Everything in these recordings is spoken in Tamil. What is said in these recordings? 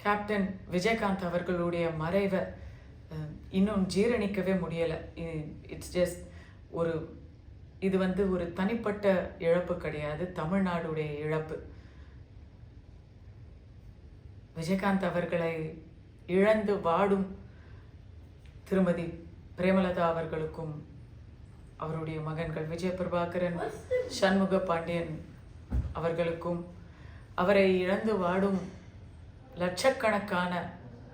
கேப்டன் விஜயகாந்த் அவர்களுடைய மறைவை இன்னும் ஜீரணிக்கவே முடியலை. இட்ஸ் ஜஸ்ட் இது ஒரு தனிப்பட்ட இழப்பு கிடையாது, தமிழ்நாடுடைய இழப்பு. விஜயகாந்த் அவர்களை இழந்து வாடும் திருமதி பிரேமலதா அவர்களுக்கும் அவருடைய மகன்கள் விஜய பிரபாகரன், சண்முக பாண்டியன் அவர்களுக்கும், அவரை இழந்து வாடும் லட்சக்கணக்கான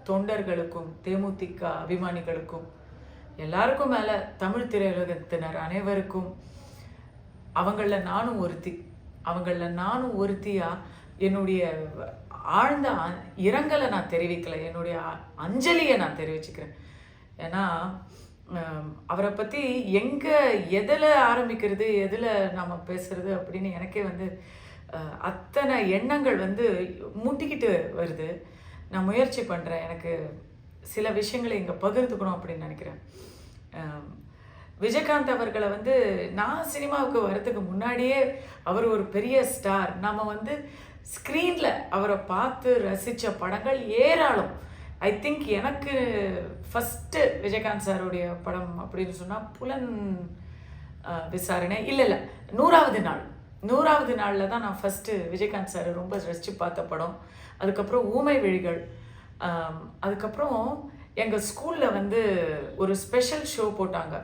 தொண்டர்களுக்கும் தேமுதிக அபிமானிகளுக்கும், எல்லாருக்கும் மேலே தமிழ் திரையுலகத்தினர் அனைவருக்கும், அவங்களில் நானும் ஒருத்தியாக என்னுடைய ஆழ்ந்த இரங்கலை நான் தெரிவிக்கலை, என்னுடைய அஞ்சலியை நான் தெரிவிச்சுக்கிறேன். ஏன்னா அவரை பற்றி எதில் ஆரம்பிக்கிறது, எதில் நாம் பேசுறது அப்படின்னு எனக்கே அத்தனை எண்ணங்கள் முட்டிக்கிட்டு வருது. நான் முயற்சி பண்ணுறேன், எனக்கு சில விஷயங்களை இங்கே பகிர்ந்துக்கணும் அப்படின்னு நினைக்கிறேன். விஜயகாந்த் அவர்களை நான் சினிமாவுக்கு வர்றதுக்கு முன்னாடியே அவர் ஒரு பெரிய ஸ்டார். நம்ம ஸ்க்ரீனில் அவரை பார்த்து ரசித்த படங்கள் ஏராளம். ஐ திங்க் எனக்கு ஃபஸ்ட்டு விஜயகாந்த் சாருடைய படம் அப்படின்னு சொன்னால் புலன் விசாரணை இல்லை 100வது நாளில் தான் நான் ஃபஸ்ட்டு விஜயகாந்த் சார் ரொம்ப ரசித்து பார்த்த படம். அதுக்கப்புறம் ஊமை விழிகள். அதுக்கப்புறம் எங்கள் ஸ்கூலில் ஒரு ஸ்பெஷல் ஷோ போட்டாங்க,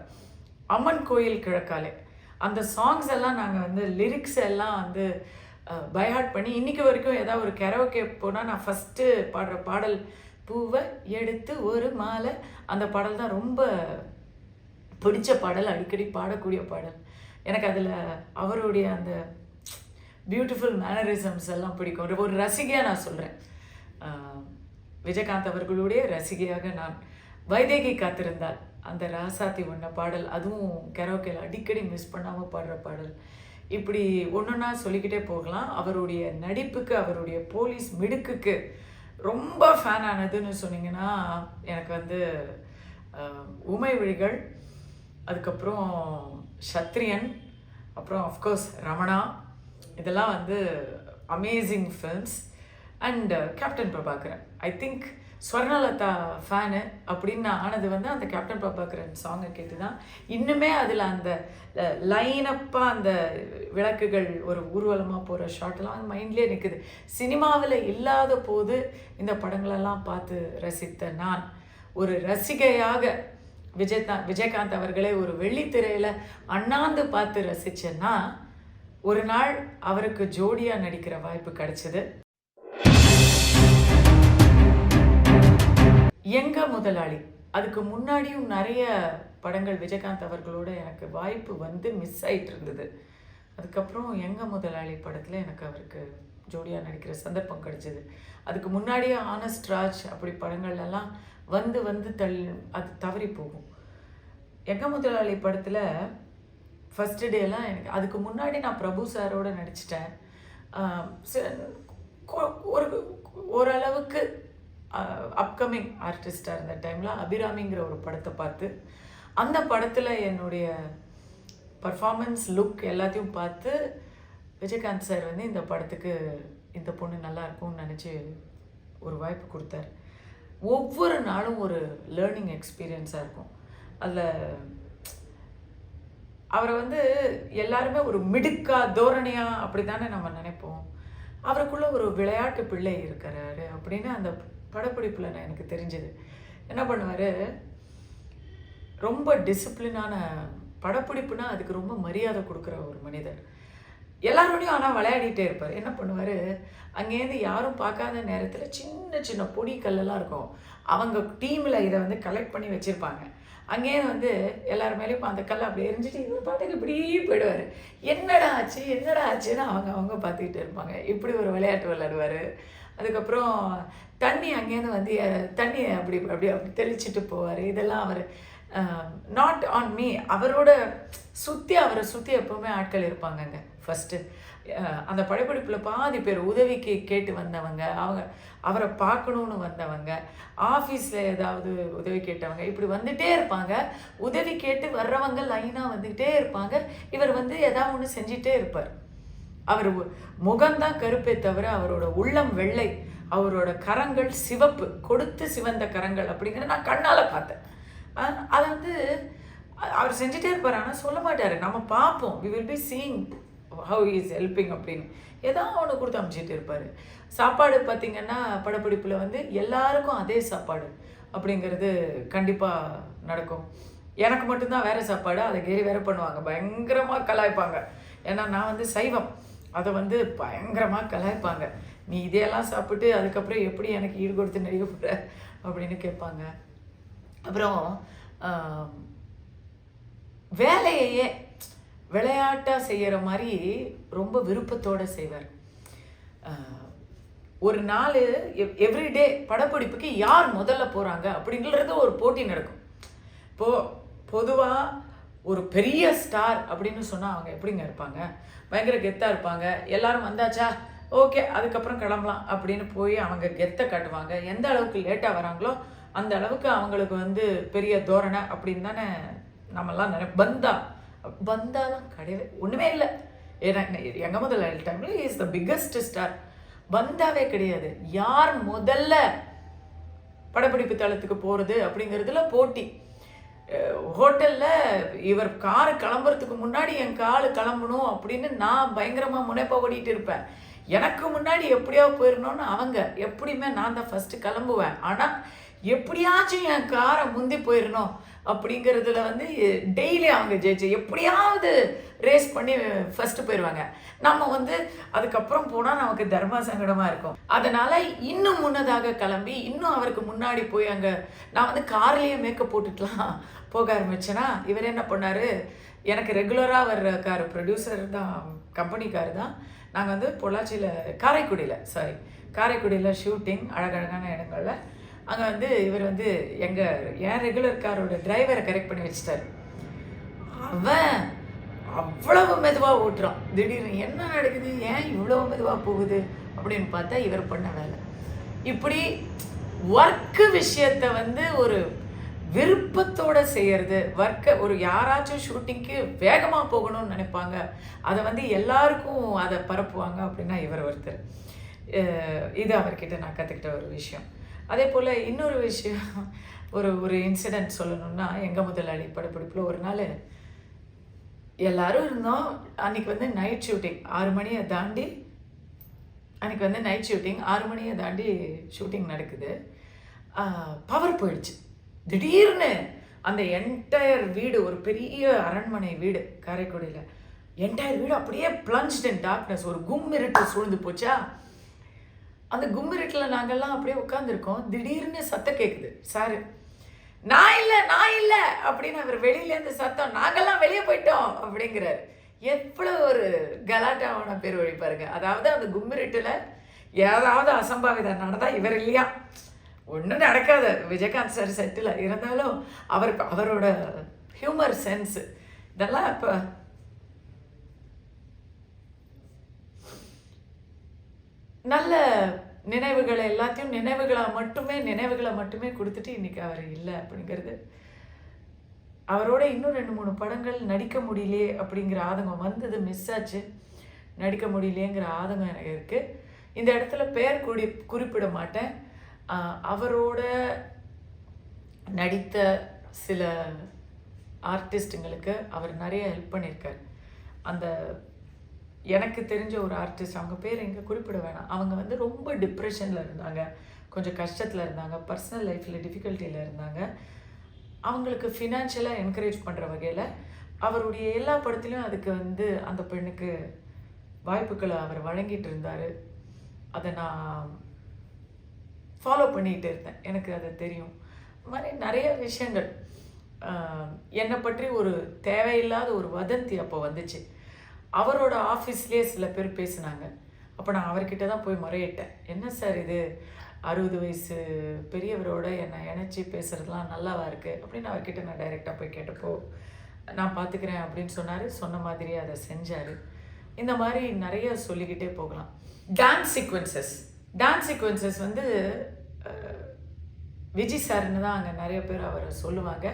அம்மன் கோயில் கிழக்காலே. அந்த சாங்ஸ் எல்லாம் நாங்கள் லிரிக்ஸ் எல்லாம் பைஹார்ட் பண்ணி இன்றைக்கி வரைக்கும் ஏதாவது ஒரு கரோக்கே போனால் நான் ஃபஸ்ட்டு பாடுற பாடல் பூவை எடுத்து ஒரு மாலை. அந்த பாடல் தான் ரொம்ப பிடிச்ச பாடல், அடிக்கடி பாடக்கூடிய பாடல். எனக்கு அதில் அவருடைய அந்த பியூட்டிஃபுல் மேனரிசம்ஸ் எல்லாம் பிடிக்கும். ஒரு ரசிகையாக நான் சொல்கிறேன், விஜயகாந்த் அவர்களுடைய ரசிகையாக நான். வைதேகி காத்திருந்தால் அந்த ராசாத்தி ஒன்ன பாடல், அதுவும் கரோக்கேல அடிக்கடி மிஸ் பண்ணாமல் பாடுற பாடல். இப்படி ஒன்றுன்னா சொல்லிக்கிட்டே போகலாம். அவருடைய நடிப்புக்கு, அவருடைய போலீஸ் மிடுக்குக்கு ரொம்ப ஃபேன் ஆனதுன்னு சொன்னீங்கன்னா எனக்கு ஊமை விழிகள், அதுக்கப்புறம் சத்ரியன், அப்புறம் ஆஃப்கோர்ஸ் ரமணா, இதெல்லாம் amazing films. And captain Prabhakaran, I think Swarnalatha fan அப்படின்னு நான் ஆனது அந்த கேப்டன் பிரபாகரன் சாங்கை கேட்டு தான். இன்னுமே அதில் அந்த லைனப்பாக அந்த விளக்குகள் ஒரு ஊர்வலமாக போகிற ஷார்ட்லாம் மைண்ட்லேயே நிற்குது. சினிமாவில் இல்லாத போது இந்த படங்களெல்லாம் பார்த்து ரசித்த நான் ஒரு ரசிகையாக விஜயகாந்த் அவர்களே ஒரு வெள்ளித்திரையில் அண்ணாந்து பார்த்து ரசித்தேன்னா, ஒரு நாள் அவருக்கு ஜோடியாக நடிக்கிற வாய்ப்பு கிடைச்சிது. எங்க முதலாளி, அதுக்கு முன்னாடியும் நிறைய படங்கள் விஜயகாந்த் அவர்களோட எனக்கு வாய்ப்பு மிஸ் ஆகிட்டு இருந்தது. அதுக்கப்புறம் எங்க முதலாளி படத்தில் எனக்கு அவருக்கு ஜோடியாக நடிக்கிற சந்தர்ப்பம் கிடைச்சிது. அதுக்கு முன்னாடியே ஆனஸ்ட் ராஜ் அப்படி படங்கள்லாம் அது தவறி போகும். எங்க முதலாளி படத்தில் ஃபஸ்ட்டு டேலாம் எனக்கு, அதுக்கு முன்னாடி நான் பிரபு சாரோடு நடிச்சிட்டேன். ஓரளவுக்கு அப்கமிங் ஆர்டிஸ்டாக இருந்த டைமில் அபிராமிங்கிற ஒரு படத்தை பார்த்து, அந்த படத்தில் என்னுடைய பர்ஃபார்மன்ஸ், லுக் எல்லாத்தையும் பார்த்து விஜயகாந்த் சார் இந்த படத்துக்கு இந்த பொண்ணு நல்லா இருக்கும்னு நினச்சி ஒரு வாய்ப்பு கொடுத்தாரு. ஒவ்வொரு நாளும் ஒரு லேர்னிங் எக்ஸ்பீரியன்ஸாக இருக்கும். அதில் அவரை எல்லாருமே ஒரு மிடுக்கா தோரணையா அப்படி தானே நம்ம நினைப்போம். அவருக்குள்ள ஒரு விளையாட்டு பிள்ளை இருக்கிறாரு அப்படின்னு அந்த படப்பிடிப்பில் நான் எனக்கு தெரிஞ்சது. என்ன பண்ணுவார், ரொம்ப டிசிப்ளினான படப்பிடிப்புனா அதுக்கு ரொம்ப மரியாதை கொடுக்குற ஒரு மனிதர். எல்லாரோடையும் ஆனால் விளையாடிட்டே இருப்பார். என்ன பண்ணுவார், அங்கேருந்து யாரும் பார்க்காத நேரத்தில் சின்ன சின்ன பொடி கல்லெல்லாம் இருக்கும், அவங்க டீமில் இதை கலெக்ட் பண்ணி வச்சுருப்பாங்க. அங்கேயே எல்லாரும் மேலேயும் அந்த கல்லை அப்படி எரிஞ்சிட்டு இவர் பாட்டுக்கு இப்படி போயிடுவார். என்னடா ஆச்சுன்னு அவங்க பார்த்துக்கிட்டு இருப்பாங்க. இப்படி ஒரு விளையாட்டு விளையாடுவார். அதுக்கப்புறம் தண்ணி அங்கேருந்து தண்ணியை அப்படி அப்படி அப்படி தெளிச்சுட்டு போவார். இதெல்லாம் அவர் நாட் ஆன் மீ, அவரை சுற்றி எப்போவுமே ஆட்கள் இருப்பாங்கங்க. ஃபஸ்ட்டு அந்த படப்பிடிப்பில் பாதி பேர் உதவிக்கு கேட்டு வந்தவங்க, அவரை பார்க்கணுன்னு வந்தவங்க, ஆஃபீஸில் ஏதாவது உதவி கேட்டவங்க, இப்படி வந்துகிட்டே இருப்பாங்க. உதவி கேட்டு வர்றவங்க லைனாக வந்துக்கிட்டே இருப்பாங்க. இவர் ஏதாவது ஒன்று செஞ்சிட்டே இருப்பார். அவர் முகம்தான் கருப்பே தவிர அவரோட உள்ளம் வெள்ளை. அவரோட கரங்கள் சிவப்பு, கொடுத்து சிவந்த கரங்கள் அப்படிங்கிறத நான் கண்ணால் பார்த்தேன். அதை வந்து அவர் செஞ்சுட்டே இருப்பார், ஆனால் சொல்ல மாட்டார். நம்ம பார்ப்போம், we will be seeing how is helping அப்படின்னு. ஏதாவது ஒன்று கொடுத்து அமைச்சிட்டு இருப்பார். சாப்பாடு பார்த்திங்கன்னா படப்பிடிப்பில் வந்து எல்லாருக்கும் அதே சாப்பாடு அப்படிங்கிறது கண்டிப்பாக நடக்கும். எனக்கு மட்டும்தான் வேறு சாப்பாடு, அதை கேலி வேறு பண்ணுவாங்க, பயங்கரமாக கலாய்ப்பாங்க. ஏன்னா நான் வந்து சைவம், அதை வந்து பயங்கரமாக கலாய்ப்பாங்க. நீ இதையெல்லாம் சாப்பிட்டு அதுக்கப்புறம் எப்படி எனக்கு ஈடு கொடுத்து நடிக்க போகிற அப்படின்னு கேட்பாங்க. அப்புறம் வேலையையே விளையாட்டாக செய்கிற மாதிரி ரொம்ப விருப்பத்தோடு செய்வார். ஒரு நாள் எவ்ரிடே படப்பிடிப்புக்கு யார் முதல்ல போகிறாங்க அப்படிங்கிறது ஒரு போட்டி நடக்கும். இப்போது பொதுவாக ஒரு பெரிய ஸ்டார் அப்படின்னு சொன்னால் அவங்க எப்படிங்க இருப்பாங்க? பயங்கர கெத்தாக இருப்பாங்க. எல்லாரும் வந்தாச்சா, ஓகே அதுக்கப்புறம் கிளம்பலாம் அப்படின்னு போய் அவங்க கெத்தை காட்டுவாங்க. எந்த அளவுக்கு லேட்டாக வராங்களோ அந்த அளவுக்கு அவங்களுக்கு வந்து பெரிய தோரணை அப்படின்னு தானே நம்மெல்லாம் பந்தாலாம் கிடையவே ஒன்றுமே இல்லை. ஏன்னா எங்கள் முதல்ல டைமில் இஸ் த பிக்கஸ்ட் ஸ்டார். பந்தாவே கிடையாது. யார் முதல்ல படப்பிடிப்பு தளத்துக்கு போகிறது அப்படிங்கிறதுல போட்டி. ஹோட்டலில் இவர் காரு கிளம்புறதுக்கு முன்னாடி என் காலு கிளம்பணும் அப்படின்னு நான் பயங்கரமாக முனைப்பா ஓடிட்டு இருப்பேன். எனக்கு முன்னாடி எப்படியோ போயிடணும்னு அவங்க, எப்படியுமே நான் தான் ஃபஸ்ட்டு கிளம்புவேன். ஆனால் எப்படியாச்சும் என் காரை முந்தி போயிடணும் அப்படிங்கிறதுல வந்து டெய்லி அவங்க ஜெயிச்சு எப்படியாவது ரேஸ் பண்ணி ஃபஸ்ட்டு போயிடுவாங்க. நம்ம வந்து அதுக்கப்புறம் போனால் நமக்கு தர்ம சங்கடமாக இருக்கும். அதனால் இன்னும் முன்னதாக கிளம்பி இன்னும் அவருக்கு முன்னாடி போய் அங்கே நான் வந்து கார்லேயே மேக்கப் போட்டுக்கலாம் போக ஆரம்பிச்சேன்னா, இவர் என்ன பண்ணார், எனக்கு ரெகுலராக வர்ற கார் ப்ரொடியூசர் தான், கம்பெனி கார் தான். நாங்கள் வந்து பொள்ளாச்சியில் காரைக்குடியில் ஷூட்டிங் அழகழகான இடங்களில். அங்கே வந்து இவர் வந்து என் ரெகுலர் காரோட டிரைவரை கரெக்ட் பண்ணி வச்சிட்டாரு. அவன் அவ்வளவு மெதுவாக ஓட்டுறான். திடீர்னு என்ன நடக்குது, ஏன் இவ்வளோ மெதுவாக போகுது அப்படின்னு பார்த்தா இவர் பண்ண வேலை. இப்படி ஒர்க்கு விஷயத்தை வந்து ஒரு விருப்பத்தோடு செய்கிறது. ஒரு யாராச்சும் ஷூட்டிங்க்கு வேகமாக போகணும்னு நினைப்பாங்க, அதை வந்து எல்லாருக்கும் அதை பரப்புவாங்க அப்படின்னா இவர் ஒருத்தர். இது அவர்கிட்ட நான் கற்றுக்கிட்ட ஒரு விஷயம். அதே போல் இன்னொரு விஷயம், ஒரு இன்சிடெண்ட் சொல்லணும்னா, எங்கள் முதலாளி படப்பிடிப்பில் ஒரு நாள் எல்லோரும் இருந்தோம். அன்றைக்கி வந்து நைட் ஷூட்டிங் 6 மணியை தாண்டி ஷூட்டிங் நடக்குது. பவர் போயிடுச்சு. திடீர்னு அந்த என்டையர் வீடு, ஒரு பெரிய அரண்மனை வீடு காரைக்குடியில், என்டையர் வீடு அப்படியே பிளஞ்ச்ட் இன் டார்க்னஸ். ஒரு கும்மிருட்டு சூழ்ந்து போச்சா. அந்த கும்மிருட்டில் நாங்கள்லாம் அப்படியே உட்காந்துருக்கோம். திடீர்னு சத்தம் கேட்குது. சாரு, நான் இல்லை அப்படின்னு அவர் வெளியிலேருந்து சத்தம், நாங்கள்லாம் வெளியே போயிட்டோம் அப்படிங்கிறாரு. எவ்வளோ ஒரு கலாட்டாவான பேர் வழிப்பாருங்க. அதாவது அந்த கும்மிருட்டில் ஏதாவது அசம்பாவிதம் நடந்தால் இவர் இல்லையா, ஒன்றும் நடக்காது. விஜயகாந்த் சார் செட்டில் இருந்தாலும் அவரோட ஹியூமர் சென்ஸு இதெல்லாம் இப்போ நல்ல நினைவுகளை எல்லாத்தையும் நினைவுகளை மட்டுமே கொடுத்துட்டு இன்றைக்கி அவர் இல்லை அப்படிங்கிறது. அவரோட இன்னும் 2-3 படங்கள் நடிக்க முடியலையே அப்படிங்கிற ஆதங்கம் வந்தது, மிஸ் ஆச்சு. நடிக்க முடியலையேங்கிற ஆதங்கம் எனக்கு இருக்குது. இந்த இடத்துல பேர் குறிப்பிட மாட்டேன். அவரோட நடித்த சில ஆர்டிஸ்ட்டுங்களுக்கு அவர் நிறைய ஹெல்ப் பண்ணியிருக்கார். அந்த எனக்கு தெரிஞ்ச ஒரு ஆர்டிஸ்ட், அவங்க பேர் எங்கே குறிப்பிட வேணாம், அவங்க வந்து ரொம்ப டிப்ரெஷனில் இருந்தாங்க, கொஞ்சம் கஷ்டத்தில் இருந்தாங்க, பர்சனல் லைஃப்பில் டிஃபிகல்ட்டியில் இருந்தாங்க. அவங்களுக்கு ஃபினான்ஷியலாக என்கரேஜ் பண்ணுற வகையில் அவருடைய எல்லா படத்துலையும் அதுக்கு வந்து அந்த பெண்ணுக்கு வாய்ப்புகளை அவர் வழங்கிட்டு இருந்தார். அதை நான் ஃபாலோ பண்ணிகிட்டு இருந்தேன், எனக்கு அது தெரியும். இது மாதிரி நிறைய விஷயங்கள். என்னை பற்றி ஒரு தேவையில்லாத ஒரு வதந்தி அப்போ வந்துச்சு. அவரோட ஆஃபீஸ்லேயே சில பேர் பேசினாங்க. அப்போ நான் அவர்கிட்ட தான் போய் முறையிட்டேன். என்ன சார் இது, 60 வயசு பெரியவரோட என்னை இணைச்சி பேசுகிறதுலாம் நல்லாவா இருக்குது அப்படின்னு அவர்கிட்ட நான் டைரெக்டாக போய் கேட்டப்போ, நான் பார்த்துக்கிறேன் அப்படின்னு சொன்னார். சொன்ன மாதிரியே அதை செஞ்சார். இந்த மாதிரி நிறைய சொல்லிக்கிட்டே போகலாம். டான்ஸ் சீக்வன்சஸ் வந்து விஜய் சார்னு தான் அங்கே நிறைய பேர் அவரை சொல்லுவாங்க.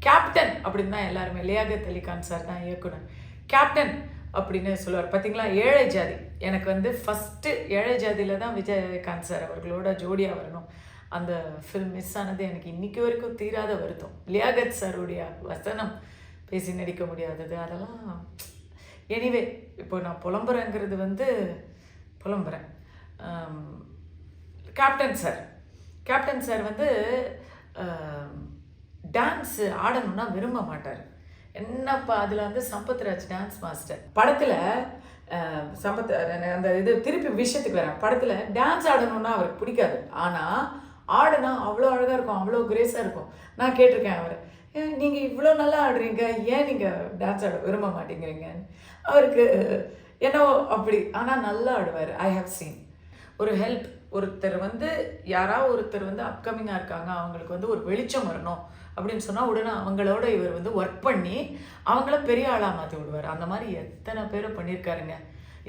கேப்டன் அப்படின்னு தான் எல்லாருமே, லியாகத் அலி கான் சார் தான் இயக்குனர். கேப்டன் அப்படின்னு சொல்லுவார். பார்த்தீங்களா, ஏழை ஜாதி. எனக்கு வந்து ஃபஸ்ட்டு ஏழை ஜாதியில் தான் விஜயகாந்த் சார் அவர்களோட ஜோடியாக வரணும். அந்த ஃபில்ம் மிஸ் ஆனது எனக்கு இன்றைக்கி வரைக்கும் தீராத வருத்தம். லியாகத் சாருடைய வசனம் பேசி நடிக்க முடியாதது அதெல்லாம். எனிவே, இப்போ நான் புலம்புறேங்கிறது வந்து புலம்புறேன். கேப்டன் சார் வந்து டான்ஸு ஆடணும்னா விரும்ப மாட்டார். என்னப்பா அதில் வந்து சம்பத்ராஜ் டான்ஸ் மாஸ்டர் படத்தில் அந்த இது திருப்பி விஷயத்துக்கு வரேன். படத்தில் டான்ஸ் ஆடணும்னா அவருக்கு பிடிக்காது. ஆனால் ஆடுனா அவ்வளோ அழகாக இருக்கும், அவ்வளோ கிரேஸாக இருக்கும். நான் கேட்டிருக்கேன் அவரை, நீங்கள் இவ்வளோ நல்லா ஆடுறீங்க, ஏன் நீங்கள் டான்ஸ் ஆட விரும்ப மாட்டேங்கிறீங்கன்னு. அவருக்கு என்னவோ அப்படி. ஆனால் நல்லா ஆடுவார். I have seen. ஒரு ஹெல்ப், ஒருத்தர் வந்து யாராவது ஒருத்தர் வந்து அப்கமிங்காக இருக்காங்க, அவங்களுக்கு வந்து ஒரு வெளிச்சம் வரணும் அப்படின்னு சொன்னால் உடனே அவங்களோட இவர் வந்து ஒர்க் பண்ணி அவங்கள பெரிய ஆளாக மாற்றி விடுவார். அந்த மாதிரி எத்தனை பேரை பண்ணியிருக்காருங்க.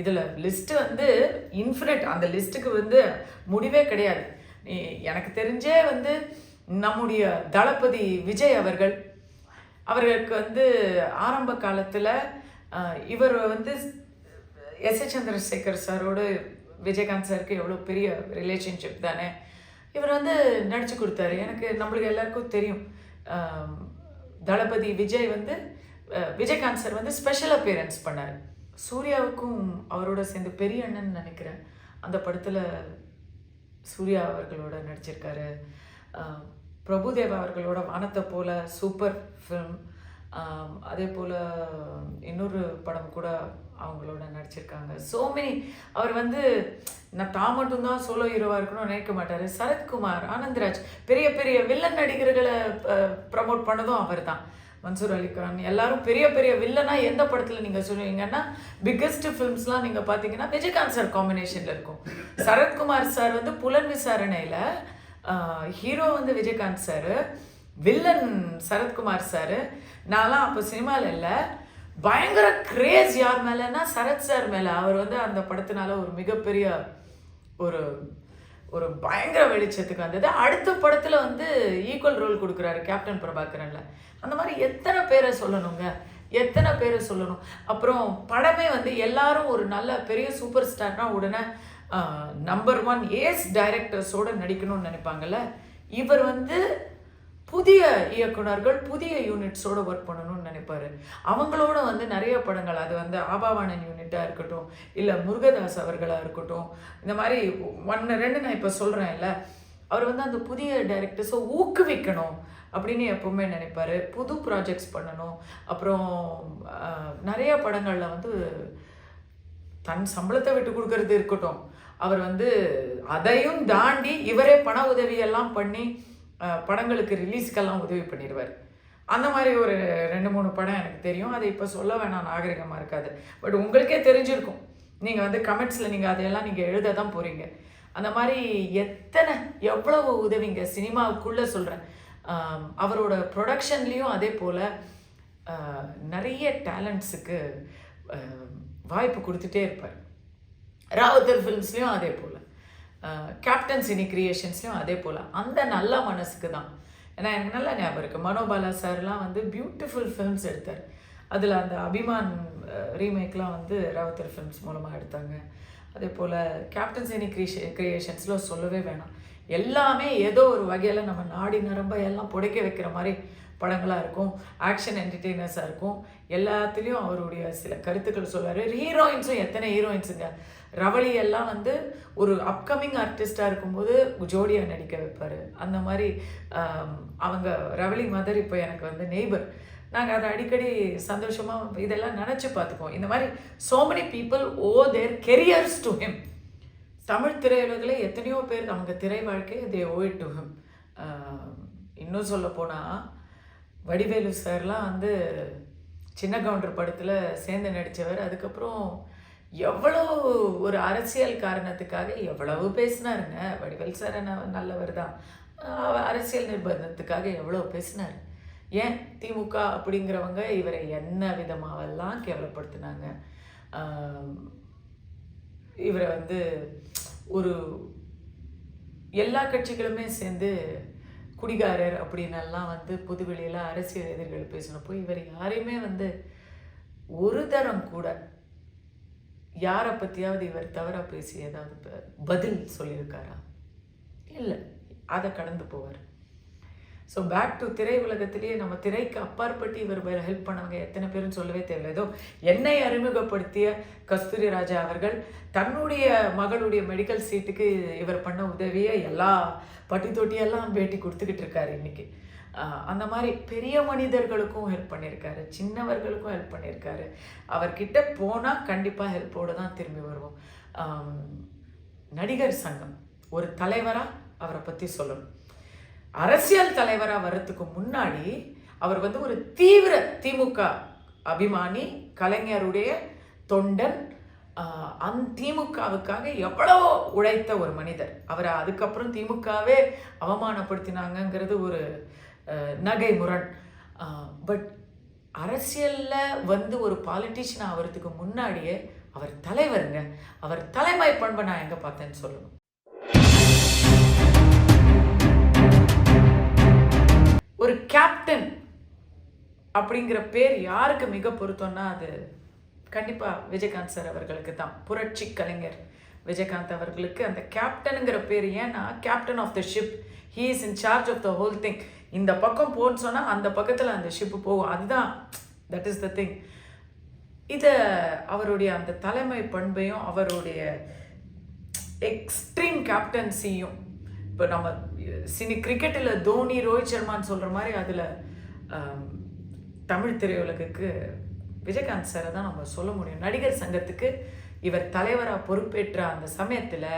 இதில் லிஸ்ட்டு வந்து இன்ஃபினிட். அந்த லிஸ்ட்டுக்கு வந்து முடிவே கிடையாது. எனக்கு தெரிஞ்சே வந்து நம்முடைய தளபதி விஜய் அவர்களுக்கு வந்து ஆரம்ப காலத்தில் இவர் வந்து எஸ். சந்திரசேகர் சாரோடு விஜயகாந்த் சாருக்கு எவ்வளோ பெரிய ரிலேஷன்ஷிப் தானே. இவர் வந்து நடித்து கொடுத்தாரு. நம்மளுக்கு எல்லாருக்கும் தெரியும், தளபதி விஜய் வந்து விஜயகாந்த் சார் வந்து ஸ்பெஷல் அப்பியரன்ஸ் பண்ணார். சூர்யாவுக்கும் அவரோட சேர்ந்து பெரிய அண்ணன் நினைக்கிறேன் அந்த படத்தில் சூர்யா அவர்களோட நடிச்சிருக்காரு. பிரபுதேவா அவர்களோட வானத்தை போல சூப்பர் ஃபில்ம். அதே போல் இன்னொரு படம் கூட அவங்களோட நடிச்சிருக்காங்க. So many. அவர் வந்து நான் தான் மட்டும்தான் சோலோ ஹீரோவாக இருக்கணும்னு நினைக்க மாட்டார். சரத்குமார், ஆனந்த்ராஜ், பெரிய பெரிய வில்லன் நடிகர்களை ப்ரமோட் பண்ணதும் அவர் தான். மன்சூர் அலிகான், எல்லாரும் பெரிய பெரிய வில்லனாக எந்த படத்தில் நீங்கள் சொல்லுவீங்கன்னா பிக்கஸ்ட் ஃபிலிம்ஸ்லாம் நீங்கள் பார்த்தீங்கன்னா விஜயகாந்த் சார் காம்பினேஷனில் இருக்கும். சரத்குமார் சார் வந்து புலன் விசாரணையில் ஹீரோ வந்து Vijayakanth sir, villain Sarathkumar sir. நான்லாம் அப்போ சினிமாவில் இல்லை, பயங்கர கிரேஸ் யார் மேலேன்னா சரத் சார் மேலே. அவர் வந்து அந்த படத்தினால ஒரு மிகப்பெரிய ஒரு பயங்கர வெளிச்சத்துக்கு வந்தது. அடுத்த படத்தில் வந்து ஈக்குவல் ரோல் கொடுக்குறாரு கேப்டன் பிரபாகரனில். அந்த மாதிரி எத்தனை பேரை சொல்லணும். அப்புறம் படமே வந்து எல்லாரும் ஒரு நல்ல பெரிய சூப்பர் ஸ்டார்னா உடனே நம்பர் 1 ஏஸ் டைரக்டர்ஸோடு நடிக்கணும்னு நினைப்பாங்கல்ல. இவர் வந்து புதிய இயக்குனர்கள், புதிய யூனிட்ஸோடு ஒர்க் பண்ணணும்னு நினைப்பார். அவங்களோட வந்து நிறைய படங்கள், அது வந்து ஆபாவானன் யூனிட்டாக இருக்கட்டும், இல்லை முருகதாஸ் அவர்களாக இருக்கட்டும், இந்த மாதிரி 1 2 நான் இப்போ சொல்கிறேன் இல்லை. அவர் வந்து அந்த புதிய டைரக்டர்ஸை ஊக்குவிக்கணும் அப்படின்னு எப்போவுமே நினைப்பார். புது ப்ராஜெக்ட்ஸ் பண்ணணும். அப்புறம் நிறைய படங்களில் வந்து தன் சம்பளத்தை விட்டு கொடுக்கறது இருக்கட்டும், அவர் வந்து அதையும் தாண்டி இவரே பண உதவியெல்லாம் பண்ணி படங்களுக்கு ரிலீஸ்க்கெல்லாம் உதவி பண்ணிடுவார். அந்த மாதிரி ஒரு 2-3 படம் எனக்கு தெரியும். அதை இப்போ சொல்ல வேணாம், நாகரிகமாக இருக்காது. பட் உங்களுக்கே தெரிஞ்சிருக்கும். நீங்கள் வந்து கமெண்ட்ஸில் நீங்கள் அதையெல்லாம் நீங்கள் எழுத தான் போகிறீங்க. அந்த மாதிரி எவ்வளவு உதவிங்க சினிமாவுக்குள்ளே சொல்கிறேன். அவரோட ப்ரொடக்ஷன்லேயும் அதே போல் நிறைய டேலண்ட்ஸுக்கு வாய்ப்பு கொடுத்துட்டே இருப்பார். ராவுத்தர் ஃபிலிம்ஸ்லேயும் அதே போல், கேப்டன் சினி கிரியேஷன்ஸ்லையும் அதே போல். அந்த நல்ல மனசுக்கு தான். ஏன்னா எனக்கு நல்லா ஞாபகம் இருக்குது, மனோபாலா சார்லாம் வந்து பியூட்டிஃபுல் ஃபிலிம்ஸ் எடுத்தார். அதில் அந்த அபிமான் ரீமேக்லாம் வந்து ராவுத்தர் ஃபிலிம்ஸ் மூலமாக எடுத்தாங்க. அதே போல் கேப்டன் சினி கிரியேஷன்ஸில் சொல்லவே வேணாம். எல்லாமே ஏதோ ஒரு வகையில் நம்ம நாடி நரம்ப எல்லாம் புடைக்க வைக்கிற மாதிரி படங்களாக இருக்கும். ஆக்ஷன் என்டர்டெய்னர்ஸாக இருக்கும். எல்லாத்துலேயும் அவருடைய சில கருத்துக்கள் சொல்வார். ஹீரோயின்ஸும் எத்தனை ஹீரோயின்ஸுங்க. ரவளி எல்லாம் வந்து ஒரு அப்கமிங் ஆர்டிஸ்டாக இருக்கும்போது ஜோடியாக நடிக்க வைப்பார். அந்த மாதிரி அவங்க ரவளி மதர் இப்போ எனக்கு வந்து நெய்பர். நாங்கள் அதை அடிக்கடி சந்தோஷமாக இதெல்லாம் நினச்சி பார்த்துக்குவோம். இந்த மாதிரி so many people owe their careers to him. Tamil திரையுலகில் எத்தனையோ பேர் அவங்க திரை வாழ்க்கையை they owe it to him. இன்னும் சொல்ல போனால் வடிவேலு சார்லாம் வந்து சின்ன கவுண்டர் படத்தில் சேர்ந்து நடித்தவர். அதுக்கப்புறம் எவ்வளோ ஒரு அரசியல் காரணத்துக்காக எவ்வளவு பேசினாருங்க. வடிவேல் சார் நல்லவர் தான், அரசியல் நிர்பந்தத்துக்காக எவ்வளோ பேசினார். ஏன் திமுக அப்படிங்கிறவங்க இவரை என்ன விதமாகலாம் கேவலப்படுத்தினாங்க. இவரை வந்து ஒரு எல்லா கட்சிகளுமே சேர்ந்து குடிகாரர் அப்படின்னெல்லாம் வந்து பொதுவெளியில் அரசியல் எதிரிகள் பேசினப்போ இவர் யாரையுமே வந்து ஒரு தரம் கூட யாரை பற்றியாவது இவர் தவறாக பேசி ஏதாவது பதில் சொல்லியிருக்காரா? இல்லை, அதை கடந்து போவார். ஸோ பேக் டு திரை உலகத்திலேயே நம்ம திரைக்கு அப்பாற்பட்டு இவர் ஹெல்ப் பண்ணவங்க எத்தனை பேரும் சொல்லவே தேவையில்லை. ஏதோ என்னை அறிமுகப்படுத்திய கஸ்தூரி ராஜா அவர்கள் தன்னுடைய மகளுடைய மெடிக்கல் சீட்டுக்கு இவர் பண்ண உதவியை எல்லா பட்டி தொட்டியெல்லாம் பேட்டி கொடுத்துக்கிட்டு இருக்காரு இன்னைக்கு. அந்த மாதிரி பெரிய மனிதர்களுக்கும் ஹெல்ப் பண்ணியிருக்காரு, சின்னவர்களுக்கும் ஹெல்ப் பண்ணியிருக்காரு. அவர்கிட்ட போனால் கண்டிப்பாக ஹெல்ப்போடு தான் திரும்பி வருவோம். நடிகர் சங்கம் ஒரு தலைவராக அவரை பற்றி சொல்லணும். அரசியல் தலைவராக வர்றதுக்கு முன்னாடி அவர் வந்து ஒரு தீவிர திமுக அபிமானி, கலைஞருடைய தொண்டன். திமுகவுக்காக எவ்வளோ உழைத்த ஒரு மனிதர். அவரை அதுக்கப்புறம் திமுகவே அவமானப்படுத்தினாங்கங்கிறது ஒரு நகை முரண். பட் அரசியலில் வந்து ஒரு பாலிட்டிஷியன் ஆகிறதுக்கு முன்னாடியே அவர் தலைவருங்க. அவர் தலைமை பண்பை நான் எங்கே பார்த்தேன்னு சொல்லணும். ஒரு கேப்டன் அப்படிங்கிற பேர் யாருக்கு மிக பொருத்தம்னா அது கண்டிப்பாக விஜயகாந்த் சார் அவர்களுக்கு தான். புரட்சி கலைஞர் விஜயகாந்த் அவர்களுக்கு அந்த கேப்டனுங்கிற பேர். ஏன்னா captain of the ship, he is in charge of the whole thing. இந்த பக்கம் போன்னு சொன்னால் அந்த பக்கத்தில் அந்த ஷிப்பு போகும். அதுதான், தட் இஸ் த திங். இதை அவருடைய அந்த தலைமை பண்பையும் அவருடைய எக்ஸ்ட்ரீம் கேப்டன்சியும், இப்போ நம்ம கிரிக்கெட்டில் தோனி, ரோஹித் சர்மான்னு சொல்கிற மாதிரி அதில் தமிழ் திரையுலகுக்கு விஜயகாந்த் சாரை தான் நம்ம சொல்ல முடியும். நடிகர் சங்கத்துக்கு இவர் தலைவராக பொறுப்பேற்ற அந்த சமயத்தில்,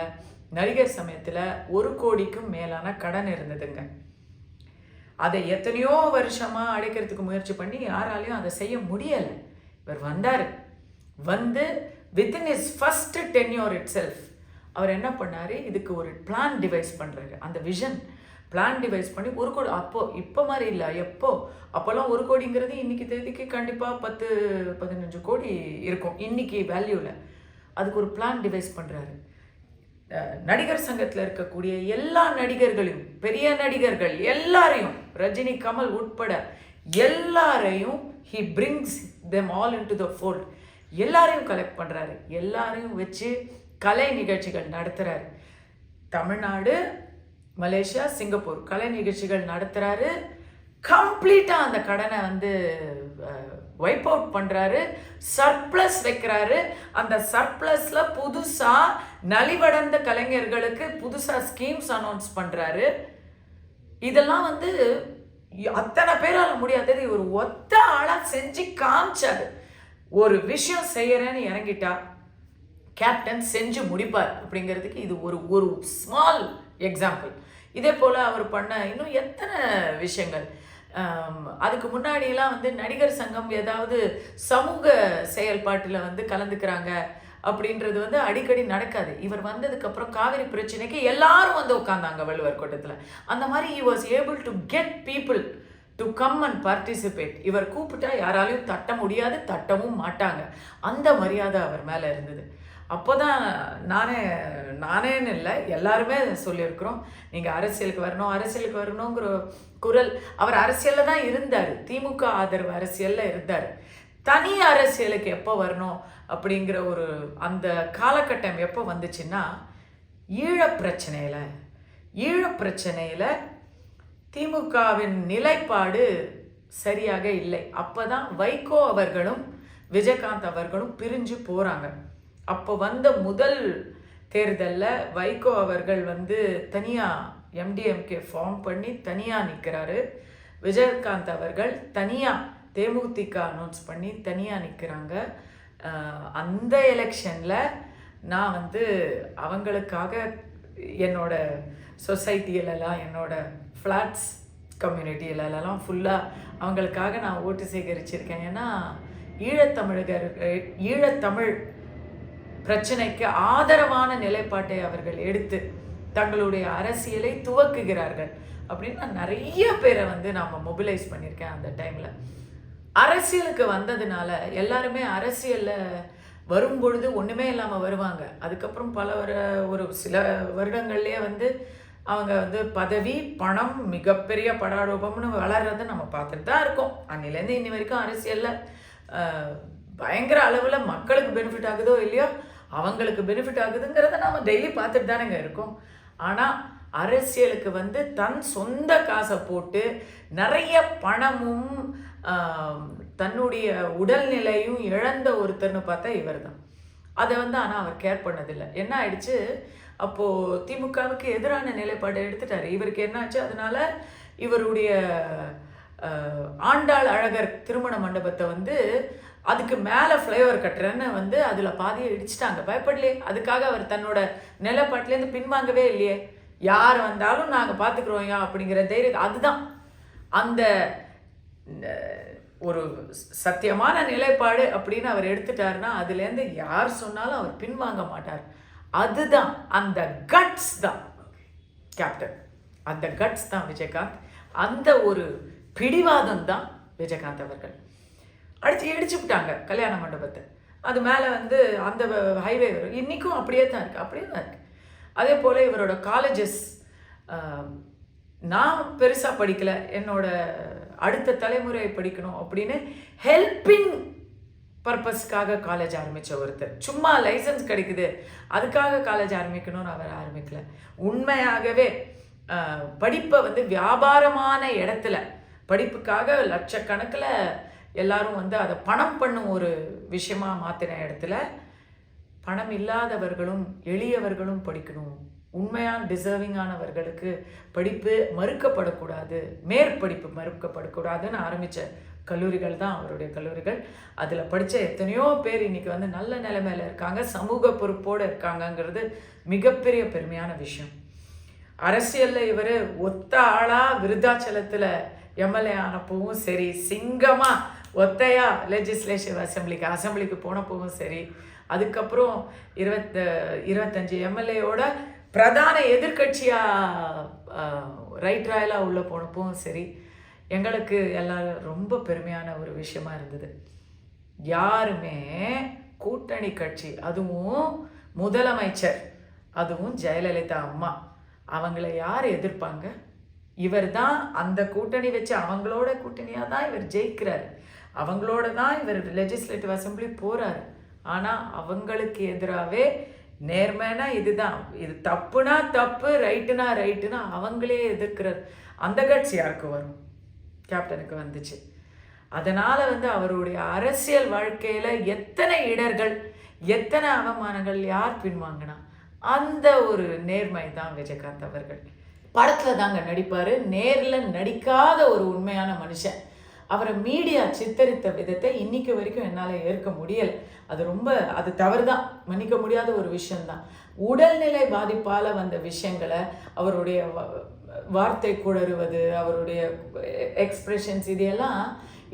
நடிகர் சமயத்தில் 1 கோடிக்கும் மேலான கடன் இருந்ததுங்க. அதை எத்தனையோ வருஷமாக அடைக்கிறதுக்கு முயற்சி பண்ணி யாராலையும் அதை செய்ய முடியலை. இவர் வந்தார். வந்து within his first tenure itself அவர் என்ன பண்ணார், இதுக்கு ஒரு பிளான் டிவைஸ் பண்ணுறாரு. அந்த விஷன் பிளான் டிவைஸ் பண்ணி 1 கோடி, அப்போது இப்போ மாதிரி இல்லை, அப்போல்லாம் 1 கோடிங்கிறது இன்றைக்கி தேதிக்கு கண்டிப்பாக 10-15 கோடி இருக்கும் இன்றைக்கி வேல்யூவில். அதுக்கு ஒரு பிளான் டிவைஸ் பண்ணுறாரு. நடிகர் சங்கத்தில் இருக்கக்கூடிய எல்லா நடிகர்களையும், பெரிய நடிகர்கள் எல்லாரையும், ரஜினி, கமல் உட்பட எல்லாரையும் he brings them all into the fold. எல்லாரையும் கலெக்ட் பண்ணுறாரு. எல்லாரையும் வச்சு கலை நிகழ்ச்சிகள் நடத்துகிறாரு. தமிழ்நாடு, மலேசியா, சிங்கப்பூர் கலை நிகழ்ச்சிகள் நடத்துகிறாரு. கம்ப்ளீட்டாக அந்த கடனை வந்து வைப் அவுட் பண்ணுறாரு. சர்ப்ளஸ் வைக்கிறாரு. அந்த சர்ப்ளஸில் புதுசாக நலிவடைந்த கலைஞர்களுக்கு புதுசாக ஸ்கீம்ஸ் அனௌன்ஸ் பண்ணுறாரு. இதெல்லாம் வந்து அத்தனை பேரால் முடியாதது இவர் ஒத்த ஆளாக செஞ்சு காமிச்சாரு. ஒரு விஷயம் செய்யறேன்னு இறங்கிட்டா கேப்டன் செஞ்சு முடிப்பார் அப்படிங்கிறதுக்கு இது ஒரு ஸ்மால் எக்ஸாம்பிள். இதே போல் அவர் பண்ண இன்னும் எத்தனை விஷயங்கள். அதுக்கு முன்னாடியெல்லாம் வந்து நடிகர் சங்கம் ஏதாவது சமூக செயல்பாட்டில் வந்து கலந்துக்கிறாங்க அப்படின்றது வந்து அடிக்கடி நடக்காது. இவர் வந்ததுக்கப்புறம் காவிரி பிரச்சனைக்கு எல்லாரும் வந்து உட்காந்தாங்க வள்ளுவர் கூட்டத்தில். அந்த மாதிரி he was able to get people to come and participate. இவர் கூப்பிட்டா யாராலையும் தட்ட முடியாது, தட்டவும் மாட்டாங்க. அந்த மரியாதை அவர் மேலே இருந்தது. அப்போ தான் நானேன்னு இல்லை, எல்லாருமே சொல்லியிருக்கிறோம், நீங்கள் அரசியலுக்கு வரணுங்கிற குரல். அவர் அரசியலில் தான் இருந்தார், திமுக ஆதரவு அரசியலில் இருந்தார். தனி அரசியலுக்கு எப்போ வரணும் அப்படிங்கிற ஒரு அந்த காலகட்டம் எப்போ வந்துச்சுன்னா ஈழப்பிரச்சனையில் திமுகவின் நிலைப்பாடு சரியாக இல்லை. அப்போ தான் வைகோ அவர்களும் விஜயகாந்த் அவர்களும் பிரிஞ்சு போகிறாங்க. அப்போ வந்த முதல் தேர்தலில் வைகோ அவர்கள் வந்து தனியாக எம்டிஎம்கே ஃபார்ம் பண்ணி தனியாக நிற்கிறாரு. விஜயகாந்த் அவர்கள் தனியாக தேமுதிக அனௌன்ஸ் பண்ணி தனியாக நிற்கிறாங்க. அந்த எலெக்ஷனில் நான் வந்து அவங்களுக்காக என்னோட சொசைட்டியிலலாம், என்னோட ஃப்ளாட்ஸ் கம்யூனிட்டியிலலாம் ஃபுல்லாக அவங்களுக்காக நான் ஓட்டு சேகரிச்சிருக்கேன். ஏன்னா ஈழத்தமிழ் பிரச்சனைக்கு ஆதரவான நிலைப்பாட்டை அவர்கள் எடுத்து தங்களுடைய அரசியலை துவக்குகிறார்கள் அப்படின்னு நான் நிறைய பேரை வந்து நாம் மொபிலைஸ் பண்ணியிருக்கேன். அந்த டைமில் அரசியலுக்கு வந்ததுனால எல்லாருமே அரசியலில் வரும்பொழுது ஒன்றுமே இல்லாமல் வருவாங்க. அதுக்கப்புறம் ஒரு சில வருடங்கள்லேயே வந்து அவங்க வந்து பதவி, பணம், மிகப்பெரிய படாடோபம்னு வளர்றதை நம்ம பார்த்துட்டு தான் இருக்கோம். அன்னிலேருந்து இன்னி வரைக்கும் அரசியலில் பயங்கர அளவில் மக்களுக்கு பெனிஃபிட் ஆகுதோ இல்லையோ, அவங்களுக்கு பெனிஃபிட் ஆகுதுங்கிறத நாம் டெய்லி பார்த்துட்டு தானேங்க இருக்கோம். ஆனால் அரசியலுக்கு வந்து தன் சொந்த காசை போட்டு நிறைய பணமும் தன்னுடைய உடல்நிலையும் இழந்த ஒருத்தர்னு பார்த்தா இவர் தான். அதை வந்து ஆனால் அவர் கேர் பண்ணதில்லை. என்ன ஆயிடுச்சு, அப்போது திமுகவுக்கு எதிரான நிலைப்பாடு எடுத்துட்டார். இவருக்கு என்னாச்சு, அதனால இவருடைய ஆண்டாள் அழகர் திருமண மண்டபத்தை வந்து அதுக்கு மேலே ஃப்ளைஓவர் கட்டுறேன்னு வந்து அதில் பாதியை இடிச்சிட்டாங்க. பயப்படலையே, அதுக்காக அவர் தன்னோட நிலைப்பாட்டிலேருந்து பின்வாங்கவே இல்லையே. யார் வந்தாலும் நாங்கள் பார்த்துக்குறோம் அப்படிங்கிற தைரியம். அதுதான் அந்த ஒரு சத்தியமான நிலைப்பாடு அப்படின்னு அவர் எடுத்துட்டாருன்னா அதுலேருந்து யார் சொன்னாலும் அவர் பின்வாங்க மாட்டார். அதுதான் அந்த கட்ஸ் தான் கேப்டன், அந்த கட்ஸ் தான் விஜயகாந்த். அந்த ஒரு பிடிவாதம் தான் விஜயகாந்த் அவர்கள். இடிச்சு விட்டாங்க கல்யாண மண்டபத்தை. அது மேலே வந்து அந்த ஹைவே வரும். இன்றைக்கும் அப்படியே தான் இருக்குது. அதே போல் இவரோட காலேஜஸ், நான் பெருசாக படிக்கலை, என்னோட அடுத்த தலைமுறை படிக்கணும் அப்படின்னு ஹெல்பிங் பர்பஸ்க்காக காலேஜ் ஆரம்பித்த ஒருத்தர். சும்மா லைசன்ஸ் கிடைக்குது அதுக்காக காலேஜ் ஆரம்பிக்கணும்னு அவர் ஆரம்பிக்கல. உண்மையாகவே படிப்பை வந்து வியாபாரமான இடத்துல படிப்புக்காக லட்சக்கணக்கில் எல்லாரும் வந்து அதை பணம் பண்ணும் ஒரு விஷயமா மாற்றின இடத்துல பணம் இல்லாதவர்களும் எளியவர்களும் படிக்கணும், உண்மையான டிசர்விங்கானவர்களுக்கு படிப்பு மறுக்கப்படக்கூடாது, மேற்படிப்பு மறுக்கப்படக்கூடாதுன்னு ஆரம்பித்த கல்லூரிகள் தான் அவருடைய கல்லூரிகள். அதில் படித்த எத்தனையோ பேர் இன்றைக்கி வந்து நல்ல நிலைமையில் இருக்காங்க, சமூக பொறுப்போடு இருக்காங்கங்கிறது மிகப்பெரிய பெருமையான விஷயம். அரசியலில் இவர் ஒத்த ஆளாக விருத்தாச்சலத்தில் எம்எல்ஏ ஆனப்பவும் சரி, சிங்கமாக ஒத்தையாக லெஜிஸ்லேட்டிவ் அசம்பிளிக்கு போனப்பவும் சரி, அதுக்கப்புறம் 25 எம்எல்ஏயோட பிரதான எதிர்கட்சியாக ரைட் ராயலாக உள்ளே போனப்பவும் சரி, எங்களுக்கு எல்லாரும் ரொம்ப பெருமையான ஒரு விஷயமா இருந்தது. யாருமே கூட்டணி கட்சி, அதுவும் முதலமைச்சர், அதுவும் ஜெயலலிதா அம்மா, அவங்கள யார் எதிர்ப்பாங்க? இவர் தான் அந்த கூட்டணி வச்சு அவங்களோட கூட்டணியாக தான் இவர் ஜெயிக்கிறார், அவங்களோட தான் இவர் லெஜிஸ்லேட்டிவ் அசம்பிளி போகிறார். ஆனால் அவங்களுக்கு எதிராகவே நேர்மைனா இதுதான், இது தப்புனா தப்பு, ரைட்டுனா ரைட்டுனா அவங்களே எதிர்க்கிறார். அந்த கட்சி யாருக்கு வரும்? கேப்டனுக்கு வந்துச்சு. அதனால் வந்து அவருடைய அரசியல் வாழ்க்கையில் எத்தனை இடர்கள், எத்தனை அவமானங்கள், யார் பின்வாங்கினா? அந்த ஒரு நேர்மை தான் விஜயகாந்த் அவர்கள். படத்தில் தாங்க நடிப்பார், நேரில் நடிக்காத ஒரு உண்மையான மனுஷன். அவரை மீடியா சித்தரித்த விதத்தை இன்னைக்கு வரைக்கும் என்னால் ஏற்க முடியலை. அது தவறு தான், மன்னிக்க முடியாத ஒரு விஷயந்தான். உடல்நிலை பாதிப்பால் வந்த விஷயங்களை, அவருடைய வார்த்தை குளறுவது, அவருடைய எக்ஸ்பிரஷன்ஸ், இதையெல்லாம்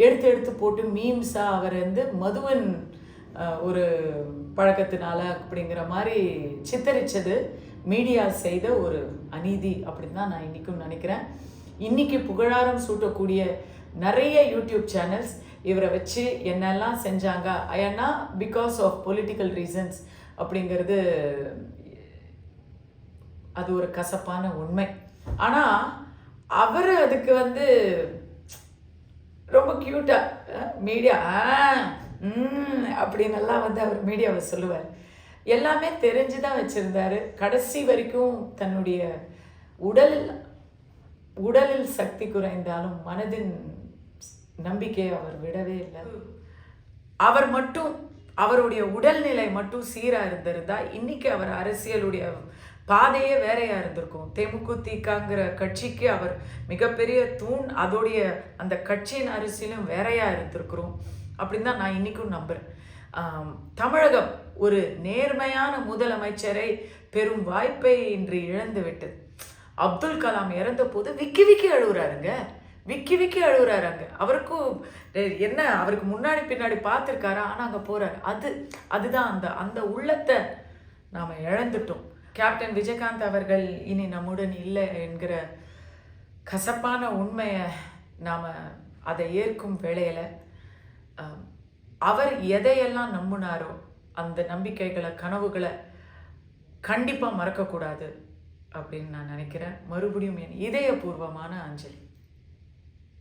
எடுத்து போட்டு மீம்ஸாக அவர் வந்து மதுவன் ஒரு பழக்கத்தினால அப்படிங்கிற மாதிரி சித்தரித்தது மீடியா செய்த ஒரு அநீதி அப்படின்னு தான் நான் இன்றைக்கும் நினைக்கிறேன். இன்றைக்கி புகழாரம் சூட்டக்கூடிய நிறைய யூடியூப் சேனல்ஸ் இவரை வச்சு என்னெல்லாம் செஞ்சாங்க, ஏன்னா பிகாஸ் ஆஃப் பொலிட்டிக்கல் ரீசன்ஸ் அப்படிங்கிறது அது ஒரு கசப்பான உண்மை. ஆனால் அவர் அதுக்கு வந்து ரொம்ப க்யூட்டாக மீடியா அப்படின்னெல்லாம் வந்து அவர் மீடியாவை சொல்லுவார். எல்லாமே தெரிஞ்சு தான் வச்சுருந்தார். கடைசி வரைக்கும் தன்னுடைய உடலில் சக்தி குறைந்தாலும் மனதின் நம்பிக்கையை அவர் விடவே இல்லை. அவர் மட்டும், அவருடைய உடல்நிலை மட்டும் சீராக இருந்திருந்தா இன்னைக்கு அவர் அரசியலுடைய பாதையே வேறையாக இருந்திருக்கும். தேமுதிகங்கிற கட்சிக்கு அவர் மிகப்பெரிய தூண், அதோடைய அந்த கட்சியின் அரசியலும் வேறையாக இருந்திருக்கிறோம் அப்படின்னு தான் நான் இன்றைக்கும் நம்புகிறேன். தமிழகம் ஒரு நேர்மையான முதலமைச்சரை பெரும் வாய்ப்பை இன்று இழந்து விட்டது. அப்துல் கலாம் இறந்த போது விக்கி அழுகுறாருங்க, விக்கி அழுகுறாருங்க. அவருக்கும் என்ன, அவருக்கு முன்னாடி பின்னாடி பார்த்துருக்காரா, ஆனால் அங்கே போகிறார். அதுதான் அந்த உள்ளத்தை நாம் இழந்துட்டோம். கேப்டன் விஜயகாந்த் அவர்கள் இனி நம்முடன் இல்லை என்கிற கசப்பான உண்மையை நாம் அதை ஏற்கும் வேளையில் அவர் எதையெல்லாம் நம்பினாரோ அந்த நம்பிக்கைகளை, கனவுகளை கண்டிப்பாக மறக்கக்கூடாது அப்படின்னு நான் நினைக்கிறேன். மறுபடியும் என் இதயபூர்வமான அஞ்சலி.